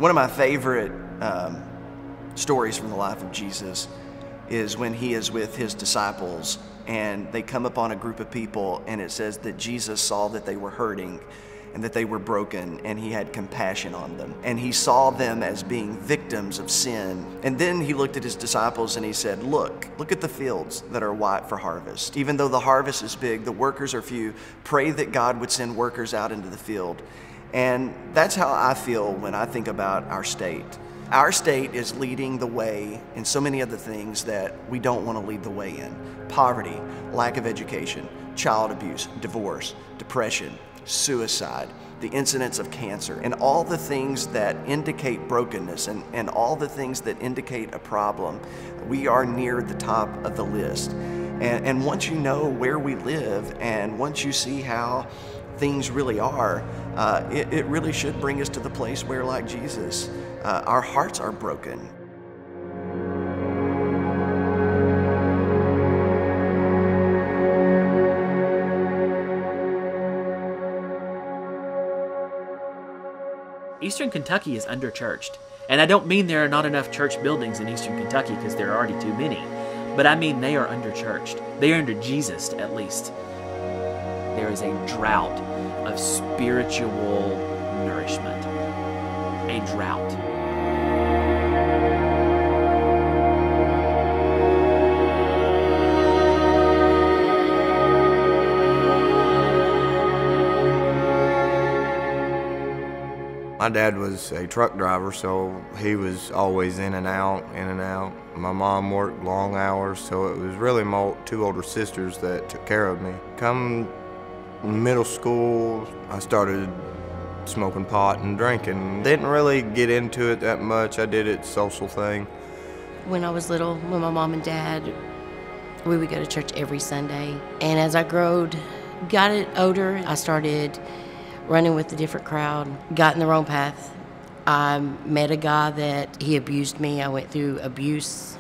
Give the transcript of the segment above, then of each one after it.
One of my favorite stories from the life of Jesus is when he is with his disciples and they come upon a group of people, and it says that Jesus saw that they were hurting and that they were broken, and he had compassion on them. And he saw them as being victims of sin. And then he looked at his disciples and he said, look at the fields that are white for harvest. Even though the harvest is big, the workers are few. Pray that God would send workers out into the field. And that's how I feel when I think about our state. Our state is leading the way in so many of the things that we don't want to lead the way in. Poverty, lack of education, child abuse, divorce, depression, suicide, the incidence of cancer, and all the things that indicate brokenness and all the things that indicate a problem. We are near the top of the list. And once you know where we live, and once you see how things really are, it really should bring us to the place where, like Jesus, our hearts are broken. Eastern Kentucky is underchurched. And I don't mean there are not enough church buildings in Eastern Kentucky, because there are already too many. But I mean they are underchurched. They are under Jesus, at least. There is a drought of spiritual nourishment. A drought. My dad was a truck driver, so he was always in and out, in and out. My mom worked long hours, so it was really my two older sisters that took care of me. Come middle school, I started smoking pot and drinking. Didn't really get into it that much. I did it social thing. When I was little, with my mom and dad, we would go to church every Sunday. And as I got older, I started running with a different crowd, got in the wrong path. I met a guy that he abused me. I went through abuse.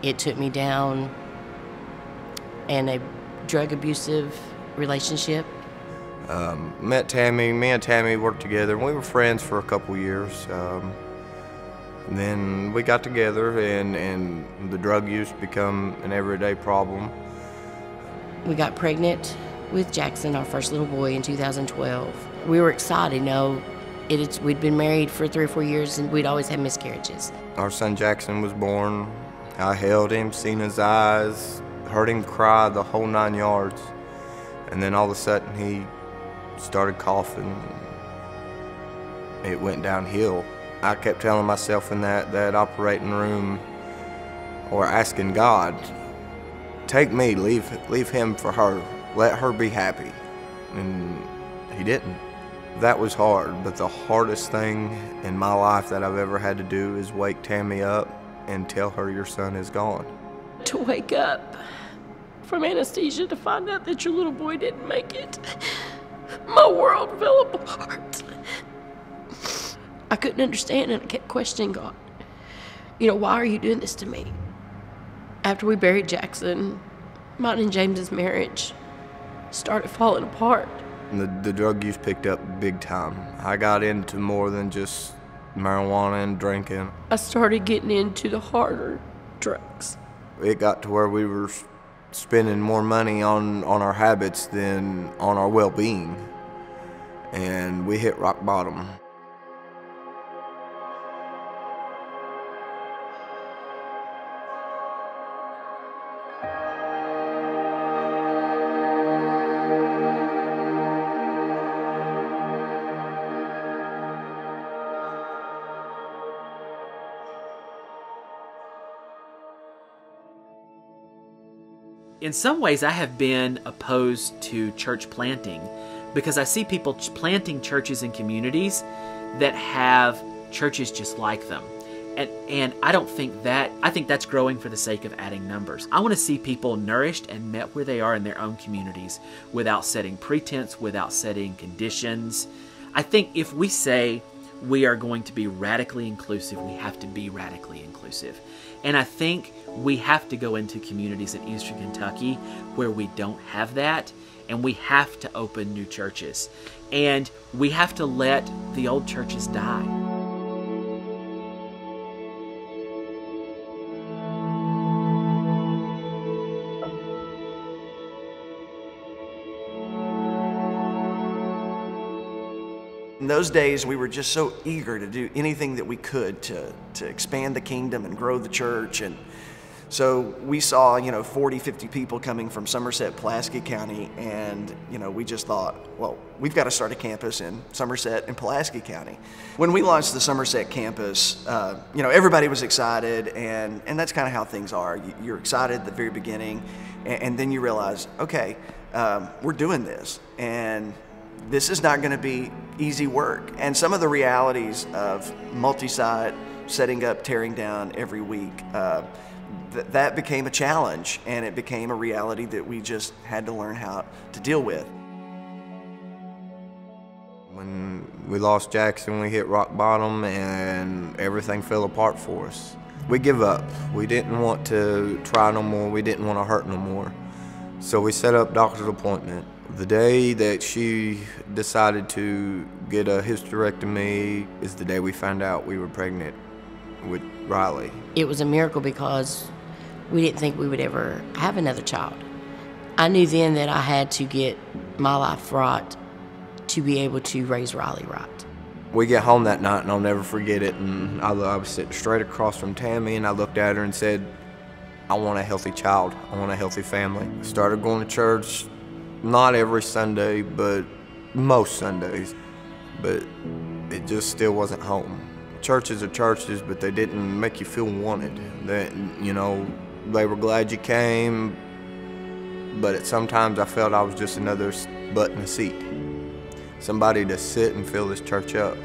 It took me down in a drug abusive relationship. Met Tammy. Me and Tammy worked together, and we were friends for a couple years. Then we got together, and the drug use became an everyday problem. We got pregnant with Jackson, our first little boy, in 2012. We were excited. We'd been married for 3 or 4 years, and we'd always had miscarriages. Our son Jackson was born. I held him, seen his eyes, heard him cry, the whole 9 yards. And then all of a sudden he started coughing. It went downhill. I kept telling myself in that operating room, or asking God, take me, leave him for her. Let her be happy. And he didn't. That was hard, but the hardest thing in my life that I've ever had to do is wake Tammy up and tell her your son is gone. To wake up from anesthesia to find out that your little boy didn't make it, my world fell apart. I couldn't understand, and I kept questioning God. Why are you doing this to me? After we buried Jackson, mine and James's marriage started falling apart. The drug use picked up big time. I got into more than just marijuana and drinking. I started getting into the harder drugs. It got to where we were spending more money on our habits than on our well-being. And we hit rock bottom. In some ways, I have been opposed to church planting because I see people planting churches in communities that have churches just like them. And I don't think that, I think that's growing for the sake of adding numbers. I want to see people nourished and met where they are in their own communities without setting pretense, without setting conditions. I think if we say we are going to be radically inclusive, we have to be radically inclusive. And I think we have to go into communities in Eastern Kentucky where we don't have that, and we have to open new churches. And we have to let the old churches die. In those days, we were just so eager to do anything that we could to expand the kingdom and grow the church. And so we saw, 40, 50 people coming from Somerset, Pulaski County, and, we just thought, well, we've got to start a campus in Somerset and Pulaski County. When we launched the Somerset campus, everybody was excited, and that's kind of how things are. You're excited at the very beginning, and then you realize, okay, we're doing this, and this is not going to be easy work. And some of the realities of multi-site, setting up, tearing down every week, that became a challenge, and it became a reality that we just had to learn how to deal with. When we lost Jackson, we hit rock bottom and everything fell apart for us. We give up. We didn't want to try no more. We didn't want to hurt no more. So we set up doctor's appointment. The day that she decided to get a hysterectomy is the day we found out we were pregnant with Riley. It was a miracle because we didn't think we would ever have another child. I knew then that I had to get my life right to be able to raise Riley right. We get home that night, and I'll never forget it, and I was sitting straight across from Tammy, and I looked at her and said, I want a healthy child. I want a healthy family. I started going to church, not every Sunday, but most Sundays, but it just still wasn't home. Churches are churches, but they didn't make you feel wanted. They were glad you came, but sometimes I felt I was just another butt in a seat. Somebody to sit and fill this church up.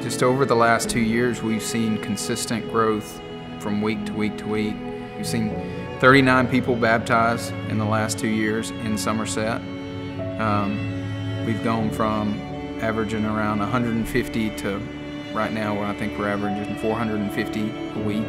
Just over the last 2 years, we've seen consistent growth from week to week to week. We've seen 39 people baptized in the last 2 years in Somerset. We've gone from averaging around 150 to right now I think we're averaging 450 a week.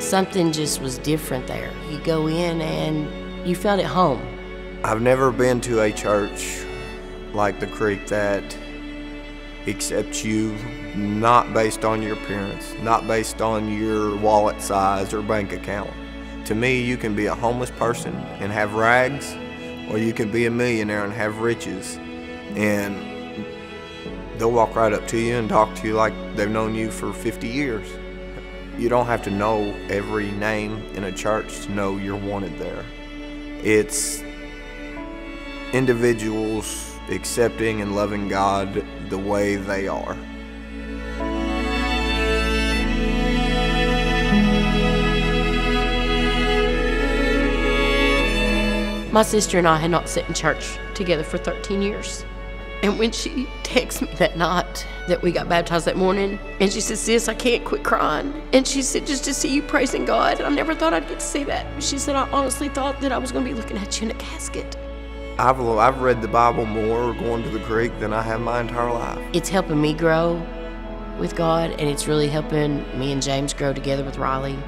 Something just was different there. You go in and you felt at home. I've never been to a church like the Creek that accepts you not based on your appearance, not based on your wallet size or bank account. To me, you can be a homeless person and have rags, or you can be a millionaire and have riches. And they'll walk right up to you and talk to you like they've known you for 50 years. You don't have to know every name in a church to know you're wanted there. It's individuals accepting and loving God the way they are. My sister and I had not sat in church together for 13 years. And when she texted me that night that we got baptized that morning, and she said, "Sis, I can't quit crying." And she said, "Just to see you praising God, I never thought I'd get to see that." She said, "I honestly thought that I was going to be looking at you in a casket." I've read the Bible more going to the Creek than I have my entire life. It's helping me grow with God, and it's really helping me and James grow together with Riley,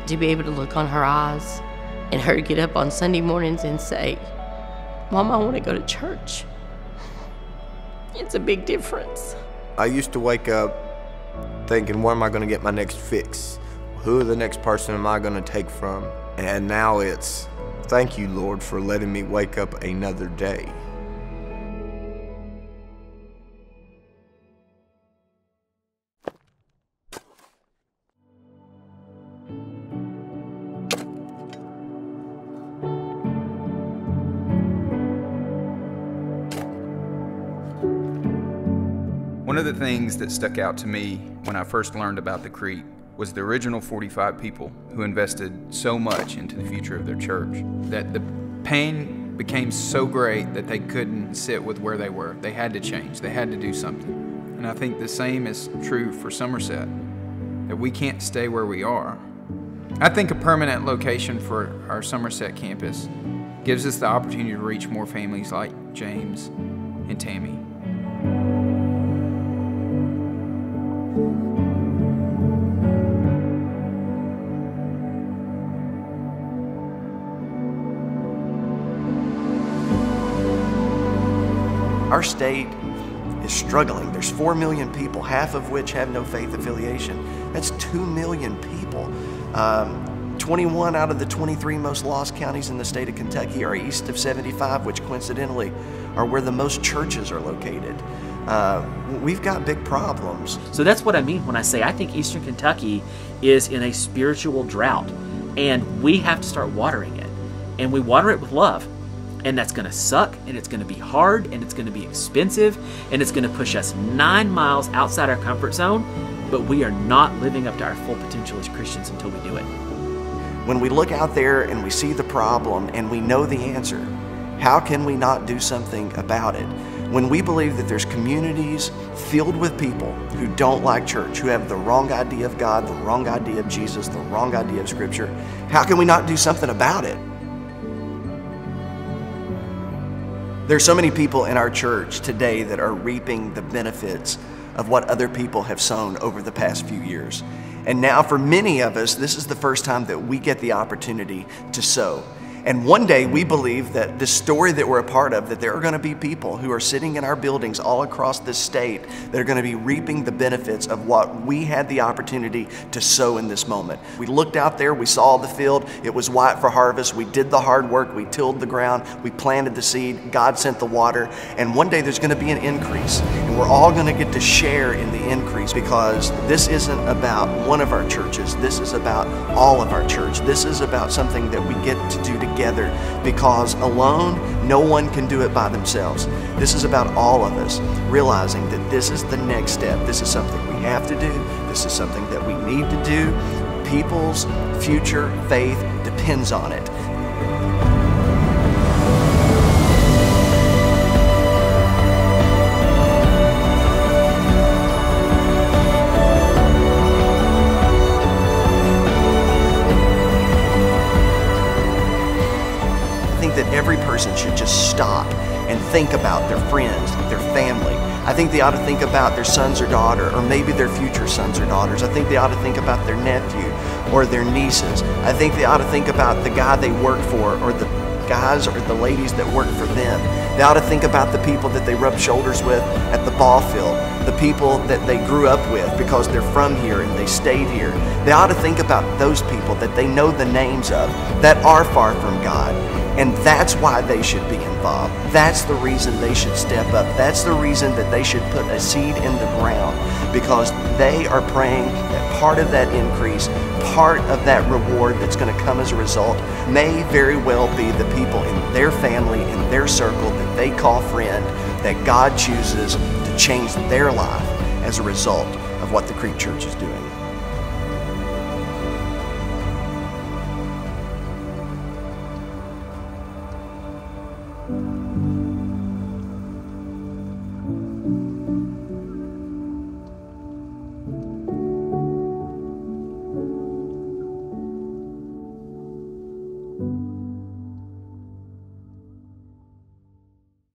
to be able to look on her eyes and her to get up on Sunday mornings and say, "Mom, I want to go to church." It's a big difference. I used to wake up thinking, where am I going to get my next fix? Who the next person am I going to take from? And now it's, thank you, Lord, for letting me wake up another day. One of the things that stuck out to me when I first learned about the Creek was the original 45 people who invested so much into the future of their church, that the pain became so great that they couldn't sit with where they were. They had to change. They had to do something. And I think the same is true for Somerset, that we can't stay where we are. I think a permanent location for our Somerset campus gives us the opportunity to reach more families like James and Tammy. state is struggling. There's 4 million people, half of which have no faith affiliation. That's 2 million people. 21 out of the 23 most lost counties in the state of Kentucky are east of 75, which coincidentally are where the most churches are located. We've got big problems. So that's what I mean when I say I think Eastern Kentucky is in a spiritual drought, and we have to start watering it. And we water it with love. And that's going to suck, and it's going to be hard, and it's going to be expensive, and it's going to push us 9 miles outside our comfort zone, but we are not living up to our full potential as Christians until we do it. When we look out there and we see the problem and we know the answer, how can we not do something about it? When we believe that there's communities filled with people who don't like church, who have the wrong idea of God, the wrong idea of Jesus, the wrong idea of Scripture, how can we not do something about it? There's so many people in our church today that are reaping the benefits of what other people have sown over the past few years. And now for many of us, this is the first time that we get the opportunity to sow. And one day we believe that this story that we're a part of, that there are going to be people who are sitting in our buildings all across this state that are going to be reaping the benefits of what we had the opportunity to sow in this moment. We looked out there, we saw the field, it was white for harvest, we did the hard work, we tilled the ground, we planted the seed, God sent the water, and one day there's going to be an increase. And we're all going to get to share in the increase, because this isn't about one of our churches, this is about all of our church. This is about something that we get to do together, because alone, no one can do it by themselves. This is about all of us realizing that this is the next step. This is something we have to do. This is something that we need to do. People's future faith depends on it. That every person should just stop and think about their friends, their family. I think they ought to think about their sons or daughter, or maybe their future sons or daughters. I think they ought to think about their nephew or their nieces. I think they ought to think about the guy they work for, or the guys or the ladies that work for them. They ought to think about the people that they rub shoulders with at the ball field, the people that they grew up with because they're from here and they stayed here. They ought to think about those people that they know the names of that are far from God. And that's why they should be involved. That's the reason they should step up. That's the reason that they should put a seed in the ground, because they are praying that part of that increase, part of that reward that's going to come as a result, may very well be the people in their family, in their circle that they call friend, that God chooses to change their life as a result of what the Creek Church is doing.